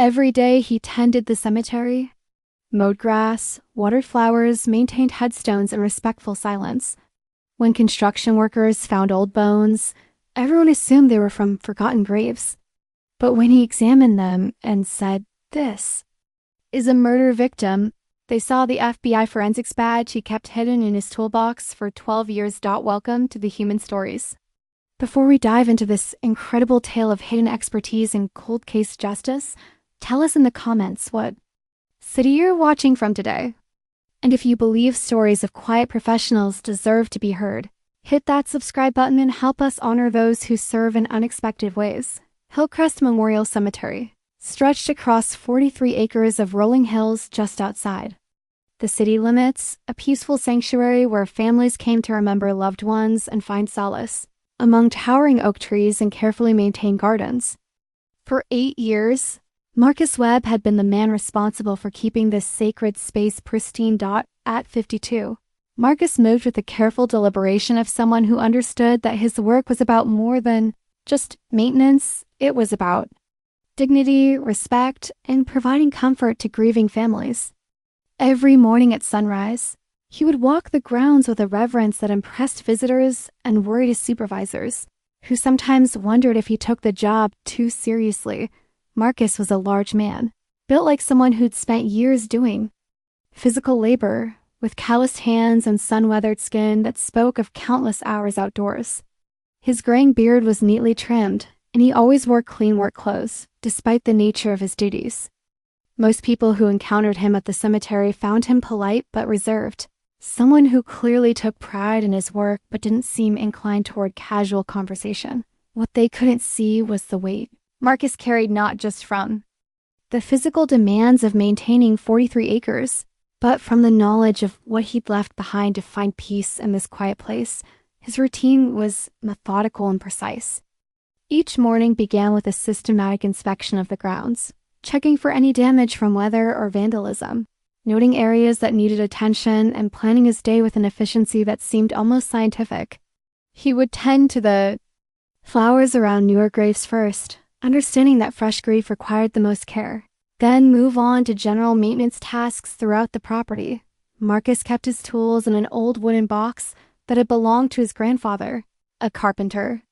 Every day he tended the cemetery, mowed grass, watered flowers, maintained headstones in respectful silence. When construction workers found old bones, everyone assumed they were from forgotten graves. But when he examined them and said, "This is a murder victim," they saw the FBI forensics badge he kept hidden in his toolbox for 12 years. Welcome to the human stories. Before we dive into this incredible tale of hidden expertise in cold case justice, tell us in the comments what city you're watching from today. And if you believe stories of quiet professionals deserve to be heard, hit that subscribe button and help us honor those who serve in unexpected ways. Hillcrest Memorial Cemetery, stretched across 43 acres of rolling hills just outside the city limits, a peaceful sanctuary where families came to remember loved ones and find solace among towering oak trees and carefully maintained gardens. For 8 years, Marcus Webb had been the man responsible for keeping this sacred space pristine. At 52, Marcus moved with the careful deliberation of someone who understood that his work was about more than just maintenance. It was about dignity, respect, and providing comfort to grieving families. Every morning at sunrise, he would walk the grounds with a reverence that impressed visitors and worried his supervisors, who sometimes wondered if he took the job too seriously. Marcus was a large man, built like someone who'd spent years doing physical labor, with calloused hands and sun-weathered skin that spoke of countless hours outdoors. His graying beard was neatly trimmed, and he always wore clean work clothes, despite the nature of his duties. Most people who encountered him at the cemetery found him polite but reserved, someone who clearly took pride in his work but didn't seem inclined toward casual conversation. What they couldn't see was the weight Marcus carried, not just from the physical demands of maintaining 43 acres, but from the knowledge of what he'd left behind to find peace in this quiet place. His routine was methodical and precise. Each morning began with a systematic inspection of the grounds, checking for any damage from weather or vandalism, noting areas that needed attention, and planning his day with an efficiency that seemed almost scientific. He would tend to the flowers around newer graves first, understanding that fresh grief required the most care, then move on to general maintenance tasks throughout the property. Marcus kept his tools in an old wooden box that had belonged to his grandfather, a carpenter,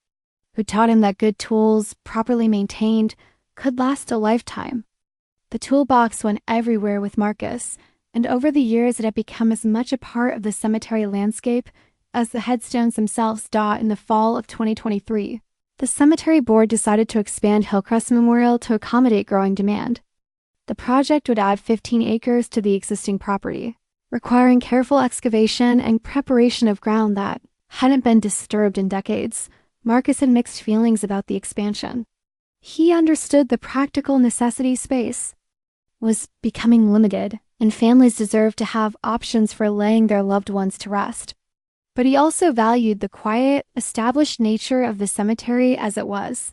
who taught him that good tools, properly maintained, could last a lifetime. The toolbox went everywhere with Marcus, and over the years it had become as much a part of the cemetery landscape as the headstones themselves. In the fall of 2023, the cemetery board decided to expand Hillcrest Memorial to accommodate growing demand. The project would add 15 acres to the existing property, requiring careful excavation and preparation of ground that hadn't been disturbed in decades. Marcus had mixed feelings about the expansion. He understood the practical necessity space was becoming limited, and families deserved to have options for laying their loved ones to rest. But he also valued the quiet, established nature of the cemetery as it was.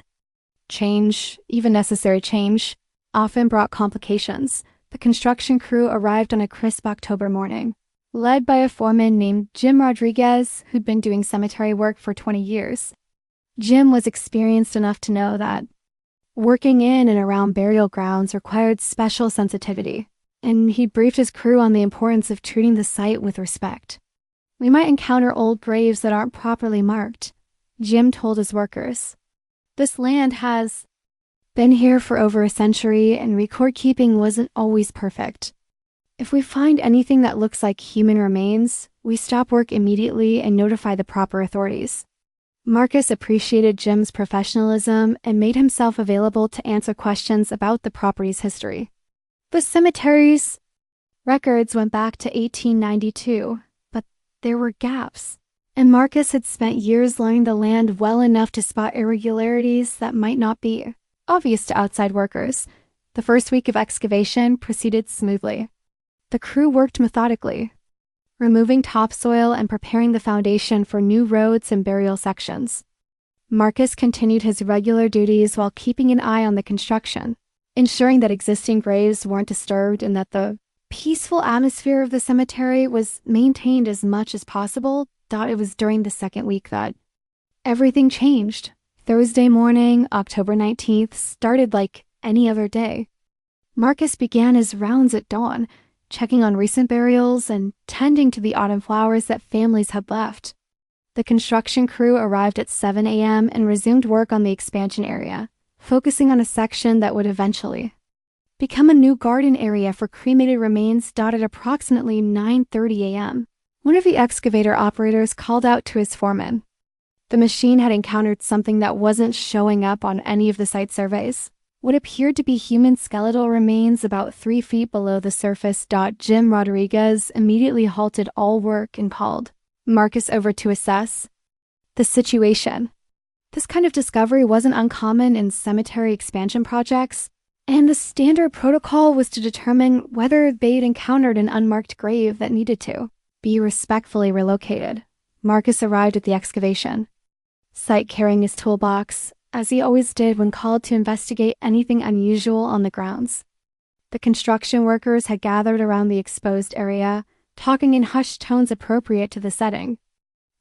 Change, even necessary change, often brought complications. The construction crew arrived on a crisp October morning, led by a foreman named Jim Rodriguez, who'd been doing cemetery work for 20 years. Jim was experienced enough to know that working in and around burial grounds required special sensitivity, and he briefed his crew on the importance of treating the site with respect. "We might encounter old graves that aren't properly marked," Jim told his workers. "This land has been here for over a century, and record keeping wasn't always perfect. If we find anything that looks like human remains, we stop work immediately and notify the proper authorities." Marcus appreciated Jim's professionalism and made himself available to answer questions about the property's history. The cemetery's records went back to 1892, but there were gaps, and Marcus had spent years learning the land well enough to spot irregularities that might not be obvious to outside workers. The first week of excavation proceeded smoothly. The crew worked methodically, removing topsoil and preparing the foundation for new roads and burial sections. Marcus continued his regular duties while keeping an eye on the construction, ensuring that existing graves weren't disturbed and that the peaceful atmosphere of the cemetery was maintained as much as possible. It was during the second week that everything changed. Thursday morning, October 19th, started like any other day. Marcus began his rounds at dawn, checking on recent burials and tending to the autumn flowers that families had left. The construction crew arrived at 7 a.m. and resumed work on the expansion area, focusing on a section that would eventually become a new garden area for cremated remains. At approximately 9:30 a.m., one of the excavator operators called out to his foreman. The machine had encountered something that wasn't showing up on any of the site surveys. What appeared to be human skeletal remains about 3 feet below the surface. Jim Rodriguez immediately halted all work and called Marcus over to assess the situation. This kind of discovery wasn't uncommon in cemetery expansion projects, and the standard protocol was to determine whether they'd encountered an unmarked grave that needed to be respectfully relocated. Marcus arrived at the excavation site carrying his toolbox, as he always did when called to investigate anything unusual on the grounds. The construction workers had gathered around the exposed area, talking in hushed tones appropriate to the setting.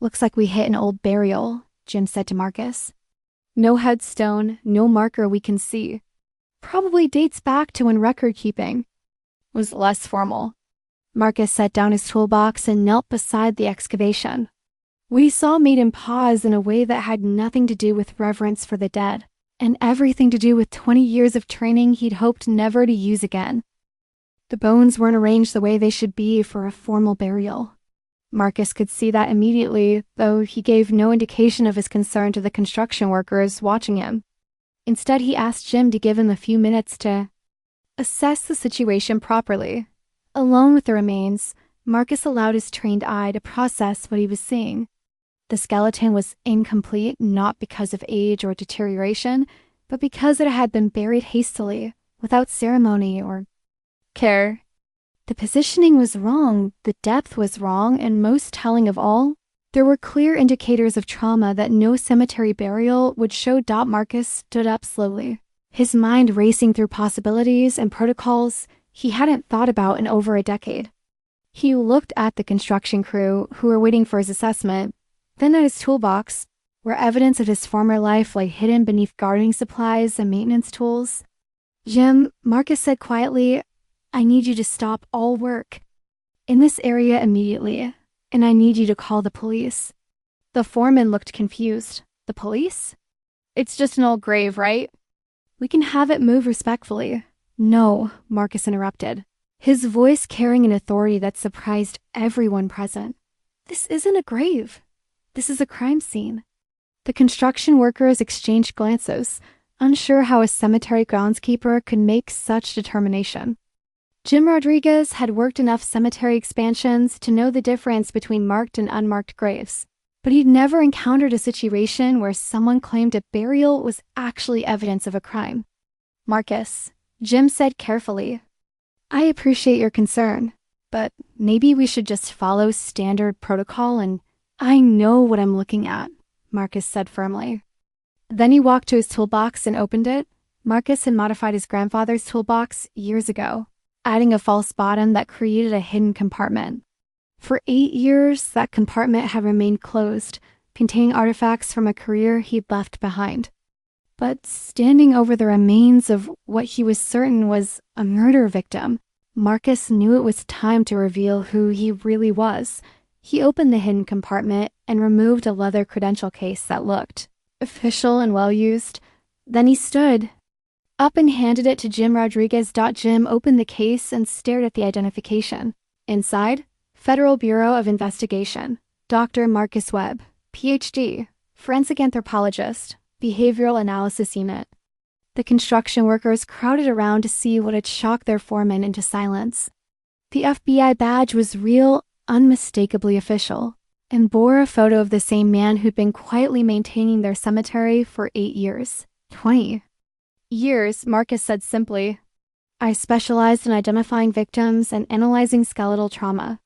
"Looks like we hit an old burial," Jim said to Marcus. "No headstone, no marker we can see. Probably dates back to when record keeping was less formal." Marcus set down his toolbox and knelt beside the excavation. What he saw made him pause in a way that had nothing to do with reverence for the dead, and everything to do with 20 years of training he'd hoped never to use again. The bones weren't arranged the way they should be for a formal burial. Marcus could see that immediately, though he gave no indication of his concern to the construction workers watching him. Instead, he asked Jim to give him a few minutes to assess the situation properly. Alone with the remains, Marcus allowed his trained eye to process what he was seeing. The skeleton was incomplete, not because of age or deterioration, but because it had been buried hastily, without ceremony or care. The positioning was wrong, the depth was wrong, and most telling of all, there were clear indicators of trauma that no cemetery burial would show. Marcus stood up slowly, his mind racing through possibilities and protocols he hadn't thought about in over a decade. He looked at the construction crew who were waiting for his assessment, then at his toolbox, where evidence of his former life lay hidden beneath gardening supplies and maintenance tools. "Jim," Marcus said quietly, "I need you to stop all work in this area immediately, and I need you to call the police." The foreman looked confused. "The police? It's just an old grave, right? We can have it moved respectfully." "No," Marcus interrupted, his voice carrying an authority that surprised everyone present. "This isn't a grave. This is a crime scene." The construction workers exchanged glances, unsure how a cemetery groundskeeper could make such determination. Jim Rodriguez had worked enough cemetery expansions to know the difference between marked and unmarked graves, but he'd never encountered a situation where someone claimed a burial was actually evidence of a crime. "Marcus," Jim said carefully, "I appreciate your concern, but maybe we should just follow standard protocol and—" "I know what I'm looking at," Marcus said firmly. Then he walked to his toolbox and opened it. Marcus had modified his grandfather's toolbox years ago, adding a false bottom that created a hidden compartment. For 8 years, that compartment had remained closed, containing artifacts from a career he'd left behind. But standing over the remains of what he was certain was a murder victim, Marcus knew it was time to reveal who he really was. He opened the hidden compartment and removed a leather credential case that looked official and well-used. Then he stood up and handed it to Jim Rodriguez. Jim opened the case and stared at the identification. Inside, Federal Bureau of Investigation, Dr. Marcus Webb, Ph.D., Forensic Anthropologist, Behavioral Analysis Unit. The construction workers crowded around to see what had shocked their foreman into silence. The FBI badge was real, unmistakably official, and bore a photo of the same man who'd been quietly maintaining their cemetery for 8 years. 20 years, Marcus said simply. "I specialized in identifying victims and analyzing skeletal trauma.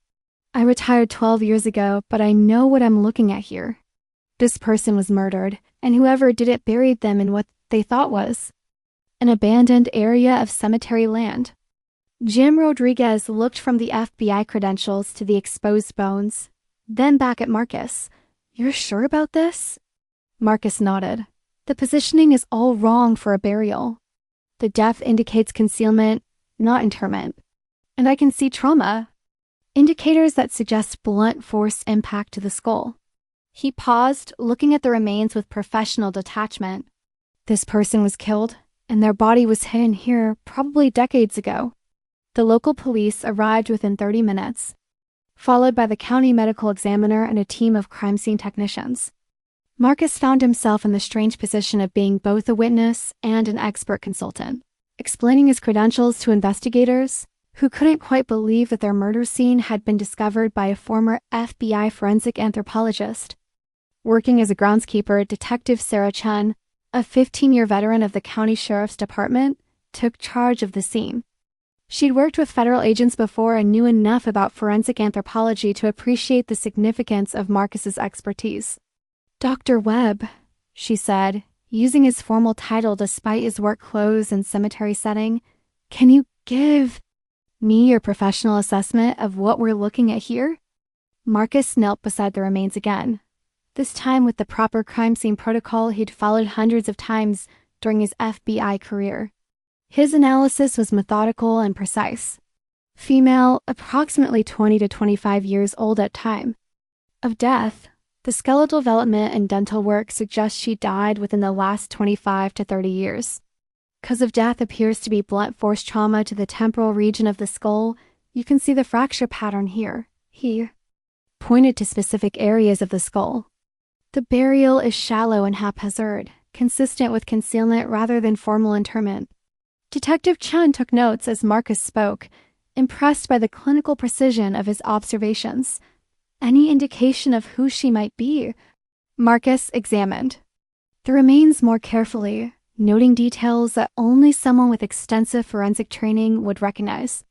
I retired 12 years ago, but I know what I'm looking at here. This person was murdered, and whoever did it buried them in what they thought was an abandoned area of cemetery land." Jim Rodriguez looked from the FBI credentials to the exposed bones, then back at Marcus. "You're sure about this?" Marcus nodded. "The positioning is all wrong for a burial. The depth indicates concealment, not interment. And I can see trauma, indicators that suggest blunt force impact to the skull. He paused, looking at the remains with professional detachment. This person was killed, and their body was hidden here probably decades ago. The local police arrived within 30 minutes, followed by the county medical examiner and a team of crime scene technicians. Marcus found himself in the strange position of being both a witness and an expert consultant, explaining his credentials to investigators who couldn't quite believe that their murder scene had been discovered by a former FBI forensic anthropologist. Working as a groundskeeper, Detective Sarah Chen, a 15-year veteran of the county sheriff's department, took charge of the scene. She'd worked with federal agents before and knew enough about forensic anthropology to appreciate the significance of Marcus's expertise. "Dr. Webb," she said, using his formal title despite his work clothes and cemetery setting, "can you give me your professional assessment of what we're looking at here?" Marcus knelt beside the remains again, this time with the proper crime scene protocol he'd followed hundreds of times during his FBI career. His analysis was methodical and precise. Female, approximately 20 to 25 years old at time. Of death, the skeletal development and dental work suggests she died within the last 25 to 30 years. Cause of death appears to be blunt force trauma to the temporal region of the skull. You can see the fracture pattern here. He pointed to specific areas of the skull. The burial is shallow and haphazard, consistent with concealment rather than formal interment. Detective Chen took notes as Marcus spoke, impressed by the clinical precision of his observations. Any indication of who she might be? Marcus examined the remains more carefully, noting details that only someone with extensive forensic training would recognize.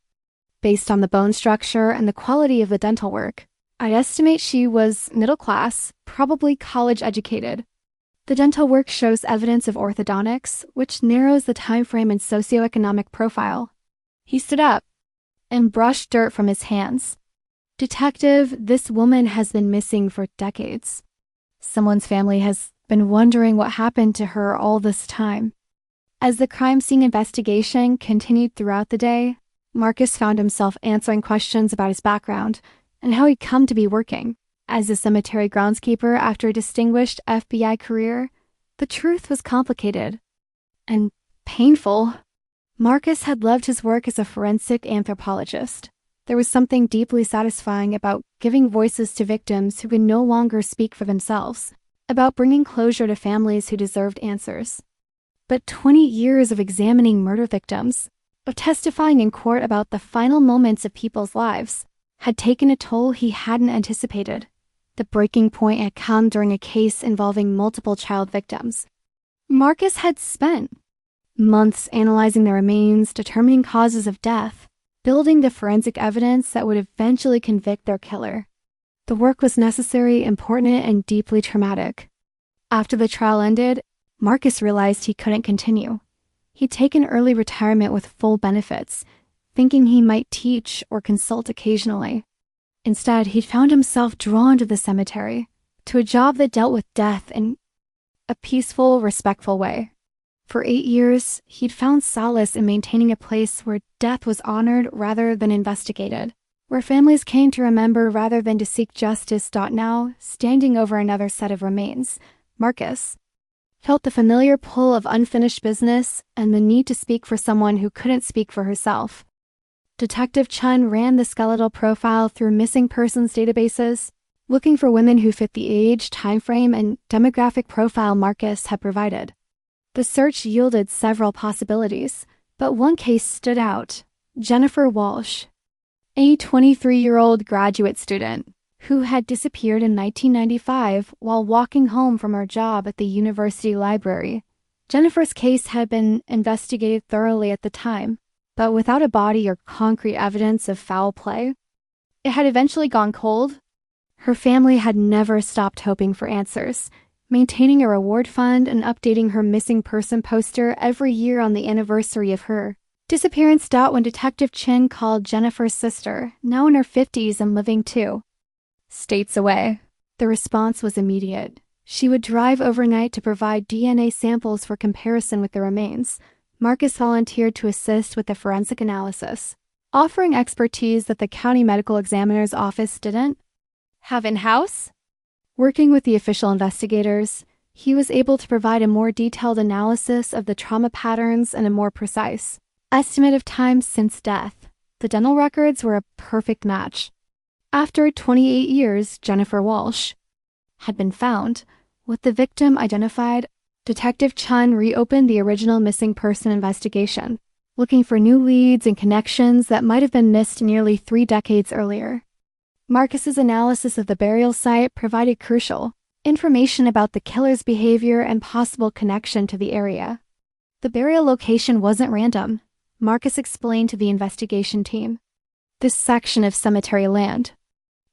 Based on the bone structure and the quality of the dental work, I'd estimate she was middle class, probably college educated. The dental work shows evidence of orthodontics, which narrows the time frame and socioeconomic profile. He stood up and brushed dirt from his hands. "Detective, this woman has been missing for decades. Someone's family has been wondering what happened to her all this time." As the crime scene investigation continued throughout the day, Marcus found himself answering questions about his background and how he'd come to be working as a cemetery groundskeeper after a distinguished FBI career. The truth was complicated and painful. Marcus had loved his work as a forensic anthropologist. There was something deeply satisfying about giving voices to victims who could no longer speak for themselves, about bringing closure to families who deserved answers. But 20 years of examining murder victims, of testifying in court about the final moments of people's lives, had taken a toll he hadn't anticipated. The breaking point had come during a case involving multiple child victims. Marcus had spent months analyzing the remains, determining causes of death, building the forensic evidence that would eventually convict their killer. The work was necessary, important, and deeply traumatic. After the trial ended, Marcus realized he couldn't continue. He'd taken early retirement with full benefits, thinking he might teach or consult occasionally. Instead, he'd found himself drawn to the cemetery, to a job that dealt with death in a peaceful, respectful way. For 8 years, he'd found solace in maintaining a place where death was honored rather than investigated, where families came to remember rather than to seek justice. Now, standing over another set of remains, Marcus felt the familiar pull of unfinished business and the need to speak for someone who couldn't speak for herself. Detective Chen ran the skeletal profile through missing persons databases, looking for women who fit the age, time frame, and demographic profile Marcus had provided. The search yielded several possibilities, but one case stood out: Jennifer Walsh, a 23-year-old graduate student who had disappeared in 1995 while walking home from her job at the university library. Jennifer's case had been investigated thoroughly at the time, but without a body or concrete evidence of foul play. It had eventually gone cold. Her family had never stopped hoping for answers, maintaining a reward fund and updating her missing person poster every year on the anniversary of her disappearance. When Detective Chin called Jennifer's sister, now in her 50s and living 2 states away, the response was immediate. She would drive overnight to provide DNA samples for comparison with the remains, Marcus volunteered to assist with the forensic analysis, offering expertise that the county medical examiner's office didn't have in-house. Working with the official investigators, he was able to provide a more detailed analysis of the trauma patterns and a more precise estimate of time since death. The dental records were a perfect match. After 28 years, Jennifer Walsh had been found. With the victim identified, Detective Chun reopened the original missing person investigation, looking for new leads and connections that might have been missed nearly 3 decades earlier. Marcus's analysis of the burial site provided crucial information about the killer's behavior and possible connection to the area. The burial location wasn't random, Marcus explained to the investigation team. This section of cemetery land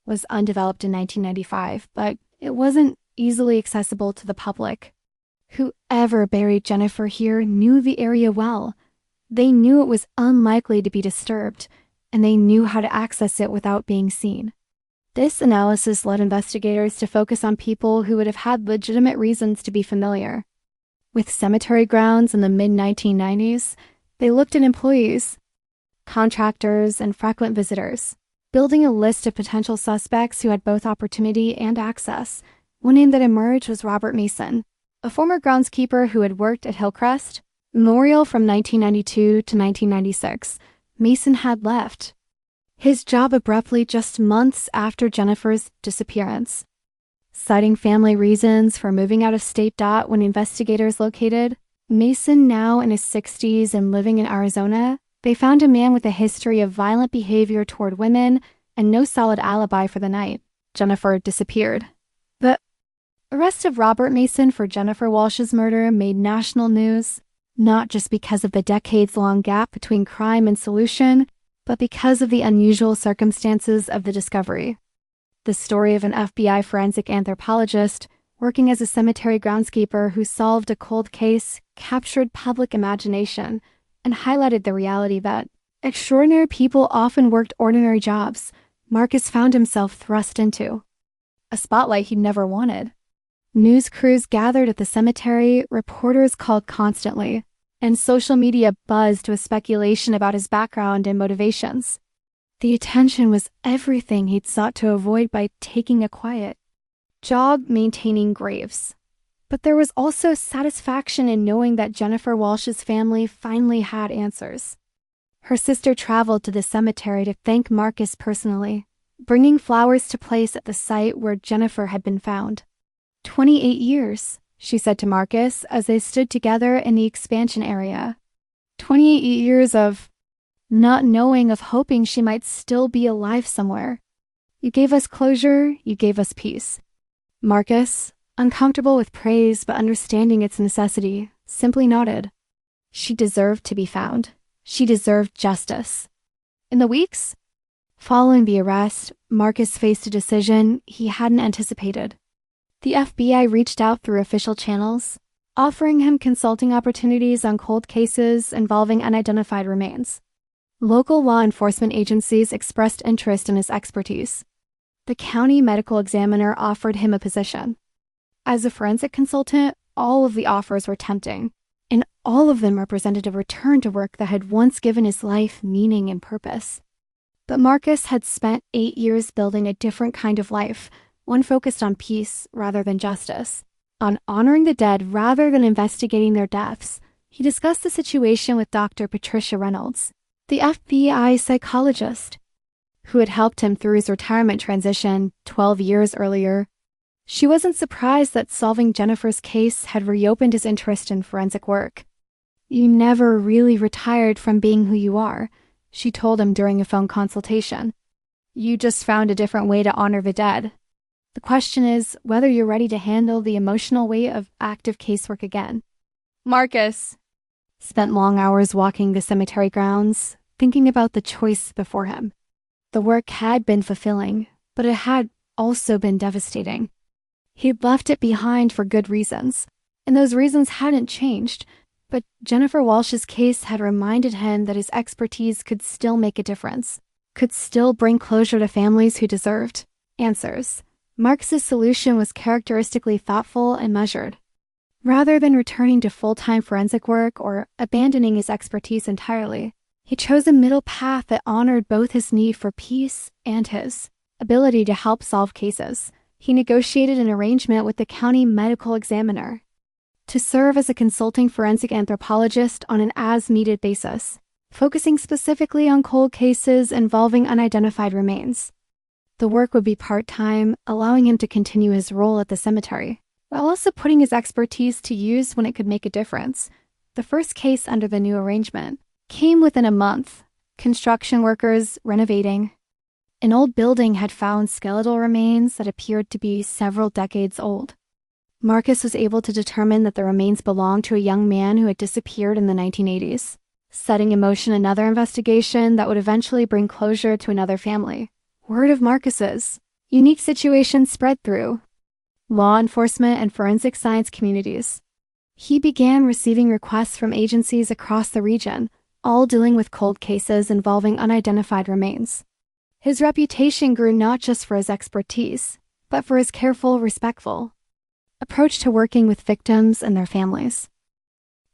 was undeveloped in 1995, but it wasn't easily accessible to the public. Whoever buried Jennifer here knew the area well. They knew it was unlikely to be disturbed, and they knew how to access it without being seen. This analysis led investigators to focus on people who would have had legitimate reasons to be familiar with cemetery grounds in the mid-1990s. They looked at employees, contractors, and frequent visitors, building a list of potential suspects who had both opportunity and access. One name that emerged was Robert Mason, a former groundskeeper who had worked at Hillcrest Memorial from 1992 to 1996. Mason had left his job abruptly just months after Jennifer's disappearance, citing family reasons for moving out of state. When investigators located Mason, now in his 60s and living in Arizona, they found a man with a history of violent behavior toward women and no solid alibi for the night Jennifer disappeared. The arrest of Robert Mason for Jennifer Walsh's murder made national news, not just because of the decades-long gap between crime and solution, but because of the unusual circumstances of the discovery. The story of an FBI forensic anthropologist working as a cemetery groundskeeper who solved a cold case captured public imagination and highlighted the reality that extraordinary people often worked ordinary jobs. Marcus found himself thrust into a spotlight he'd never wanted. News crews gathered at the cemetery, reporters called constantly, and social media buzzed with speculation about his background and motivations. The attention was everything he'd sought to avoid by taking a quiet job maintaining graves. But there was also satisfaction in knowing that Jennifer Walsh's family finally had answers. Her sister traveled to the cemetery to thank Marcus personally, bringing flowers to place at the site where Jennifer had been found. 28 years, she said to Marcus as they stood together in the expansion area. 28 years of not knowing, of hoping she might still be alive somewhere. You gave us closure, you gave us peace. Marcus, uncomfortable with praise but understanding its necessity, simply nodded. She deserved to be found. She deserved justice. In the weeks following the arrest, Marcus faced a decision he hadn't anticipated. The FBI reached out through official channels, offering him consulting opportunities on cold cases involving unidentified remains. Local law enforcement agencies expressed interest in his expertise. The county medical examiner offered him a position. As a forensic consultant, all of the offers were tempting, and all of them represented a return to work that had once given his life meaning and purpose. But Marcus had spent 8 years building a different kind of life, one focused on peace rather than justice, on honoring the dead rather than investigating their deaths. He discussed the situation with Dr. Patricia Reynolds, the FBI psychologist, who had helped him through his retirement transition 12 years earlier. She wasn't surprised that solving Jennifer's case had reopened his interest in forensic work. "You never really retired from being who you are," she told him during a phone consultation. "You just found a different way to honor the dead. The question is whether you're ready to handle the emotional weight of active casework again." Marcus spent long hours walking the cemetery grounds, thinking about the choice before him. The work had been fulfilling, but it had also been devastating. He'd left it behind for good reasons, and those reasons hadn't changed, but Jennifer Walsh's case had reminded him that his expertise could still make a difference, could still bring closure to families who deserved answers. Marcus's solution was characteristically thoughtful and measured. Rather than returning to full-time forensic work or abandoning his expertise entirely, he chose a middle path that honored both his need for peace and his ability to help solve cases. He negotiated an arrangement with the county medical examiner to serve as a consulting forensic anthropologist on an as-needed basis, focusing specifically on cold cases involving unidentified remains. The work would be part-time, allowing him to continue his role at the cemetery, while also putting his expertise to use when it could make a difference. The first case under the new arrangement came within a month. Construction workers renovating an old building had found skeletal remains that appeared to be several decades old. Marcus was able to determine that the remains belonged to a young man who had disappeared in the 1980s, setting in motion another investigation that would eventually bring closure to another family. Word of Marcus's unique situation spread through law enforcement and forensic science communities. He began receiving requests from agencies across the region, all dealing with cold cases involving unidentified remains. His reputation grew not just for his expertise, but for his careful, respectful approach to working with victims and their families.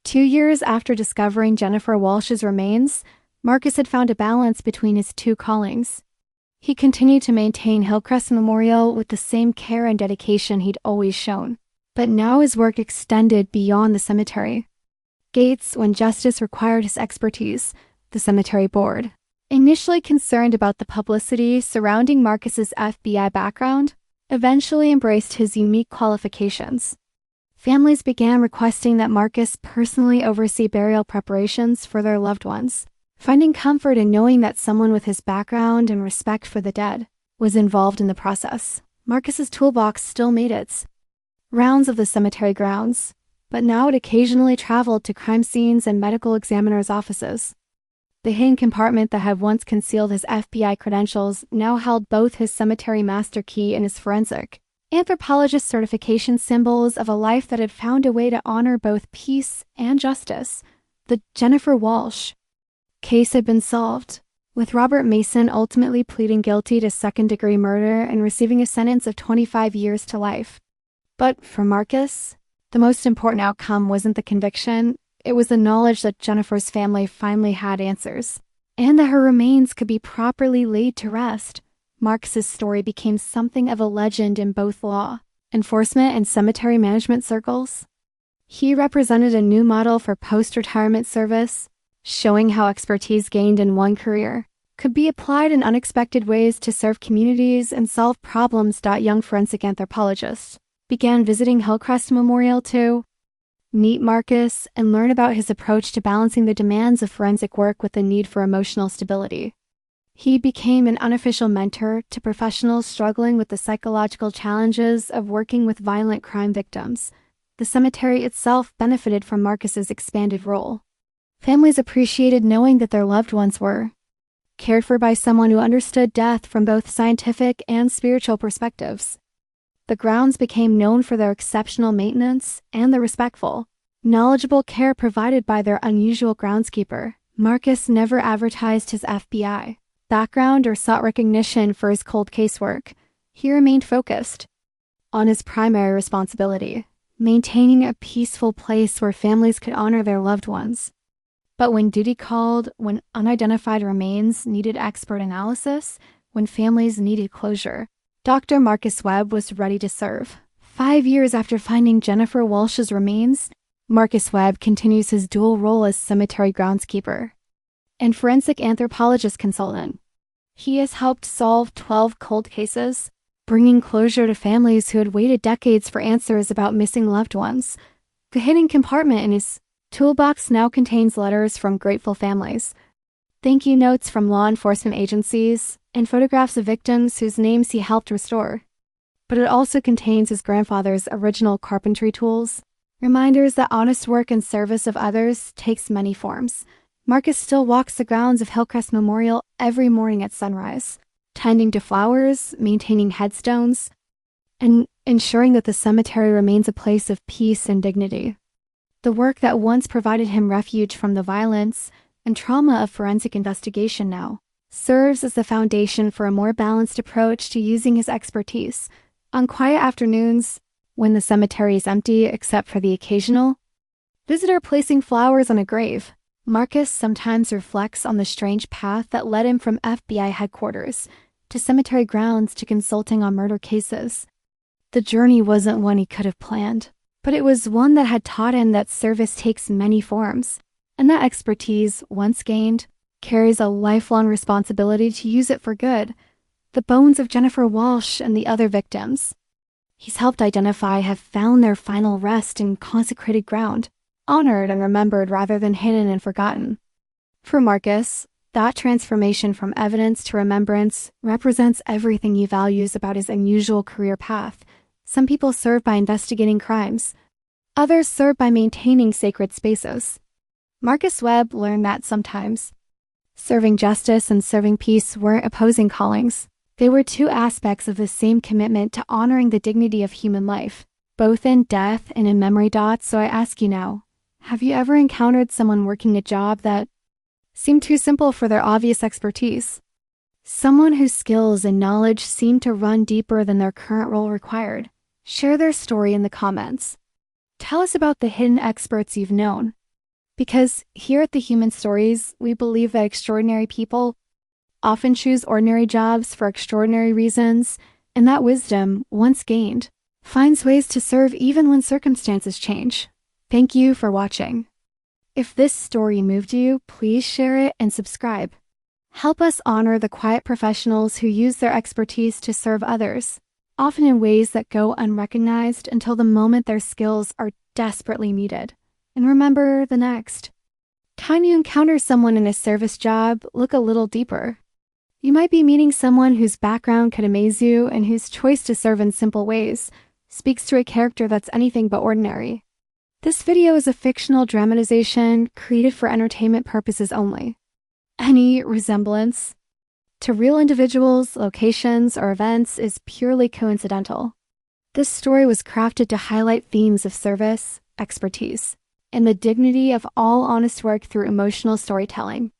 2 years after discovering Jennifer Walsh's remains, Marcus had found a balance between his two callings. He continued to maintain Hillcrest Memorial with the same care and dedication he'd always shown, but now his work extended beyond the cemetery. Gates, when justice required his expertise, the cemetery board, initially concerned about the publicity surrounding Marcus's FBI background, eventually embraced his unique qualifications. Families began requesting that Marcus personally oversee burial preparations for their loved ones, finding comfort in knowing that someone with his background and respect for the dead was involved in the process. Marcus's toolbox still made its rounds of the cemetery grounds, but now it occasionally traveled to crime scenes and medical examiners' offices. The hidden compartment that had once concealed his FBI credentials now held both his cemetery master key and his forensic anthropologist certification, symbols of a life that had found a way to honor both peace and justice. The Jennifer Walsh case had been solved, with Robert Mason ultimately pleading guilty to second-degree murder and receiving a sentence of 25 years to life. But for Marcus, the most important outcome wasn't the conviction. It was the knowledge that Jennifer's family finally had answers, and that her remains could be properly laid to rest. Marcus's story became something of a legend in both law enforcement and cemetery management circles. He represented a new model for post-retirement service, showing how expertise gained in one career could be applied in unexpected ways to serve communities and solve problems. Young forensic anthropologists began visiting Hillcrest Memorial to meet Marcus and learn about his approach to balancing the demands of forensic work with the need for emotional stability. He became an unofficial mentor to professionals struggling with the psychological challenges of working with violent crime victims. The cemetery itself benefited from Marcus's expanded role. Families appreciated knowing that their loved ones were cared for by someone who understood death from both scientific and spiritual perspectives. The grounds became known for their exceptional maintenance and the respectful, knowledgeable care provided by their unusual groundskeeper. Marcus never advertised his FBI background or sought recognition for his cold case work. He remained focused on his primary responsibility, maintaining a peaceful place where families could honor their loved ones. But when duty called, when unidentified remains needed expert analysis, when families needed closure, Dr. Marcus Webb was ready to serve. 5 years after finding Jennifer Walsh's remains, Marcus Webb continues his dual role as cemetery groundskeeper and forensic anthropologist consultant. He has helped solve 12 cold cases, bringing closure to families who had waited decades for answers about missing loved ones. The hidden compartment in his toolbox now contains letters from grateful families, thank you notes from law enforcement agencies, and photographs of victims whose names he helped restore. But it also contains his grandfather's original carpentry tools, reminders that honest work and service of others takes many forms. Marcus still walks the grounds of Hillcrest Memorial every morning at sunrise, tending to flowers, maintaining headstones, and ensuring that the cemetery remains a place of peace and dignity. The work that once provided him refuge from the violence and trauma of forensic investigation now serves as the foundation for a more balanced approach to using his expertise. On quiet afternoons, when the cemetery is empty except for the occasional visitor placing flowers on a grave, Marcus sometimes reflects on the strange path that led him from FBI headquarters to cemetery grounds to consulting on murder cases. The journey wasn't one he could have planned, but it was one that had taught him that service takes many forms, and that expertise, once gained, carries a lifelong responsibility to use it for good. The bones of Jennifer Walsh and the other victims he's helped identify have found their final rest in consecrated ground, honored and remembered rather than hidden and forgotten. For Marcus, that transformation from evidence to remembrance represents everything he values about his unusual career path. Some people serve by investigating crimes. Others serve by maintaining sacred spaces. Marcus Webb learned that sometimes serving justice and serving peace weren't opposing callings. They were two aspects of the same commitment to honoring the dignity of human life, both in death and in memory dots. So I ask you now, have you ever encountered someone working a job that seemed too simple for their obvious expertise? Someone whose skills and knowledge seemed to run deeper than their current role required? Share their story in the comments. Tell us about the hidden experts you've known. Because here at the Human Stories, we believe that extraordinary people often choose ordinary jobs for extraordinary reasons, and that wisdom, once gained, finds ways to serve even when circumstances change. Thank you for watching. If this story moved you, please share it and subscribe. Help us honor the quiet professionals who use their expertise to serve others, often in ways that go unrecognized until the moment their skills are desperately needed. And remember the next time you encounter someone in a service job, look a little deeper. You might be meeting someone whose background could amaze you and whose choice to serve in simple ways speaks to a character that's anything but ordinary. This video is a fictional dramatization created for entertainment purposes only. Any resemblance to real individuals, locations, or events is purely coincidental. This story was crafted to highlight themes of service, expertise, and the dignity of all honest work through emotional storytelling.